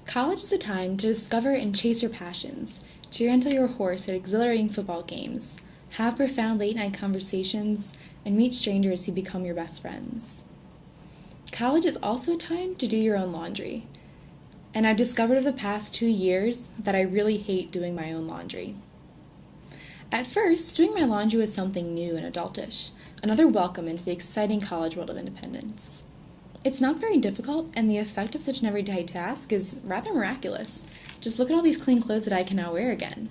College is the time to discover and chase your passions, cheer until your horse at exhilarating football games, have profound late-night conversations, and meet strangers who become your best friends. College is also a time to do your own laundry, and I've discovered over the past 2 years that I really hate doing my own laundry. At first, doing my laundry was something new and adultish, another welcome into the exciting college world of independence. It's not very difficult, and the effect of such an everyday task is rather miraculous. Just look at all these clean clothes that I can now wear again.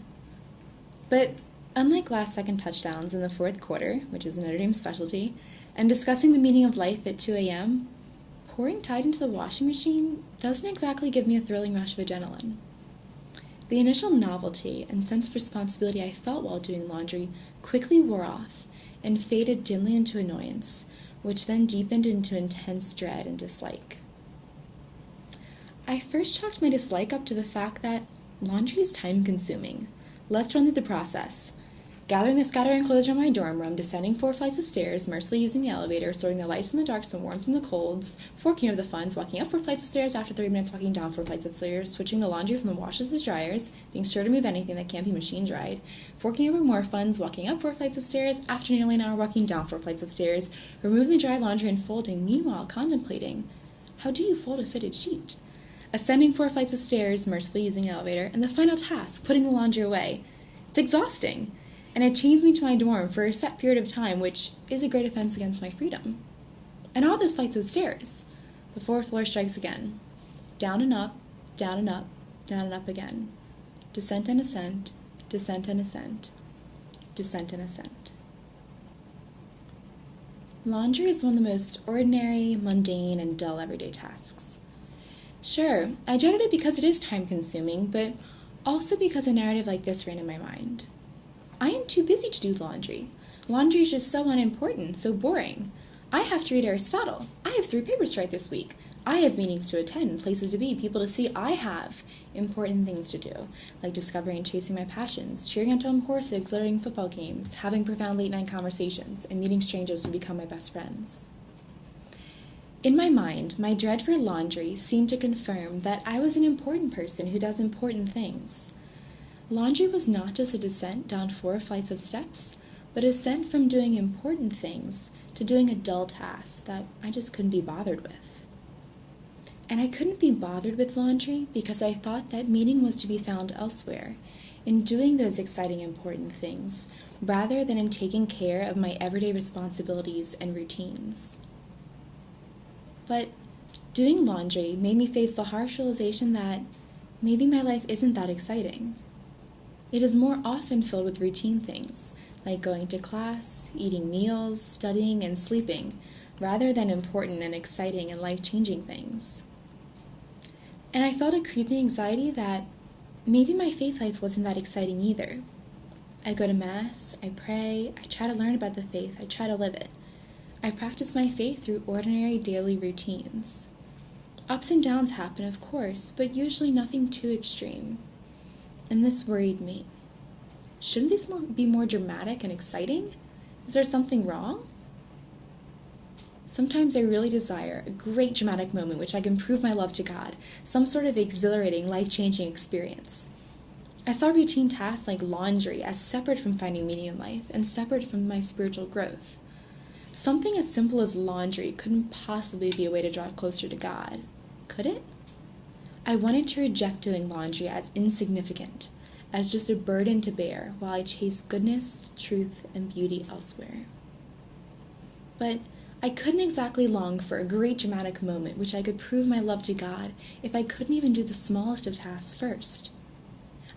But unlike last-second touchdowns in the fourth quarter, which is a Notre Dame specialty, and discussing the meaning of life at 2 a.m., pouring Tide into the washing machine doesn't exactly give me a thrilling rush of adrenaline. The initial novelty and sense of responsibility I felt while doing laundry quickly wore off and faded dimly into annoyance, which then deepened into intense dread and dislike. I first chalked my dislike up to the fact that laundry is time-consuming. Let's run through the process. Gathering the scattering clothes from my dorm room, descending 4 flights of stairs, mercilessly using the elevator, sorting the lights from the darks, the warms and the colds, forking over the funds, walking up 4 flights of stairs after 30 minutes, walking down 4 flights of stairs, switching the laundry from the washers to the dryers, being sure to move anything that can't be machine dried, forking over more funds, walking up 4 flights of stairs, after nearly an hour walking down 4 flights of stairs, removing the dry laundry and folding, meanwhile contemplating, how do you fold a fitted sheet? Ascending 4 flights of stairs, mercifully using the elevator, and the final task, putting the laundry away. It's exhausting. And it chains me to my dorm for a set period of time, which is a great offense against my freedom. And all those flights of stairs, the 4th floor strikes again. Down and up, down and up, down and up again. Descent and ascent, descent and ascent, descent and ascent. Laundry is one of the most ordinary, mundane, and dull everyday tasks. Sure, I dreaded it because it is time-consuming, but also because a narrative like this ran in my mind. I am too busy to do laundry. Laundry is just so unimportant, so boring. I have to read Aristotle. I have 3 papers to write this week. I have meetings to attend, places to be, people to see. I have important things to do, like discovering and chasing my passions, cheering on a horse at exhilarating football games, having profound late-night conversations, and meeting strangers who become my best friends. In my mind, my dread for laundry seemed to confirm that I was an important person who does important things. Laundry was not just a descent down 4 flights of steps, but a ascent from doing important things to doing a dull task that I just couldn't be bothered with. And I couldn't be bothered with laundry because I thought that meaning was to be found elsewhere, in doing those exciting important things, rather than in taking care of my everyday responsibilities and routines. But doing laundry made me face the harsh realization that maybe my life isn't that exciting. It is more often filled with routine things, like going to class, eating meals, studying, and sleeping, rather than important and exciting and life-changing things. And I felt a creeping anxiety that maybe my faith life wasn't that exciting either. I go to Mass, I pray, I try to learn about the faith, I try to live it. I practice my faith through ordinary daily routines. Ups and downs happen, of course, but usually nothing too extreme. And this worried me. Shouldn't these be more dramatic and exciting? Is there something wrong? Sometimes I really desire a great dramatic moment which I can prove my love to God, some sort of exhilarating, life-changing experience. I saw routine tasks like laundry as separate from finding meaning in life and separate from my spiritual growth. Something as simple as laundry couldn't possibly be a way to draw closer to God, could it? I wanted to reject doing laundry as insignificant, as just a burden to bear while I chased goodness, truth, and beauty elsewhere. But I couldn't exactly long for a great dramatic moment which I could prove my love to God if I couldn't even do the smallest of tasks first.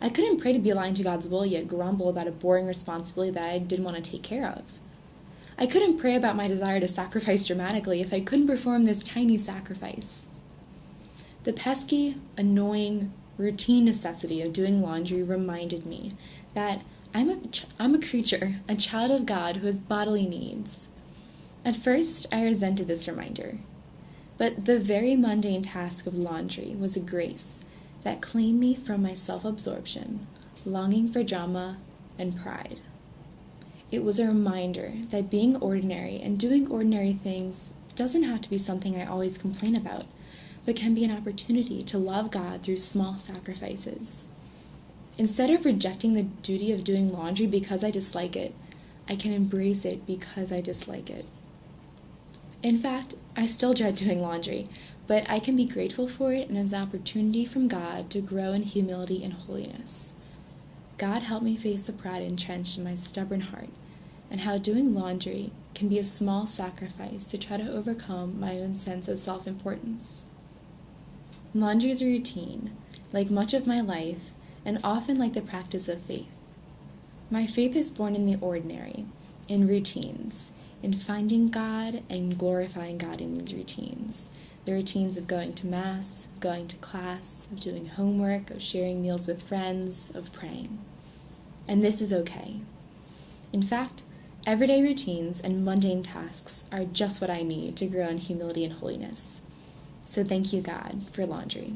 I couldn't pray to be aligned to God's will yet grumble about a boring responsibility that I didn't want to take care of. I couldn't pray about my desire to sacrifice dramatically if I couldn't perform this tiny sacrifice. The pesky, annoying, routine necessity of doing laundry reminded me that I'm a creature, a child of God who has bodily needs. At first, I resented this reminder, but the very mundane task of laundry was a grace that claimed me from my self-absorption, longing for drama, and pride. It was a reminder that being ordinary and doing ordinary things doesn't have to be something I always complain about, but can be an opportunity to love God through small sacrifices. Instead of rejecting the duty of doing laundry because I dislike it, I can embrace it because I dislike it. In fact, I still dread doing laundry, but I can be grateful for it and as an opportunity from God to grow in humility and holiness. God helped me face the pride entrenched in my stubborn heart, and how doing laundry can be a small sacrifice to try to overcome my own sense of self-importance. Laundry is a routine, like much of my life, and often like the practice of faith. My faith is born in the ordinary, in routines, in finding God and glorifying God in these routines. The routines of going to Mass, of going to class, of doing homework, of sharing meals with friends, of praying. And this is okay. In fact, everyday routines and mundane tasks are just what I need to grow in humility and holiness. So thank you, God, for laundry.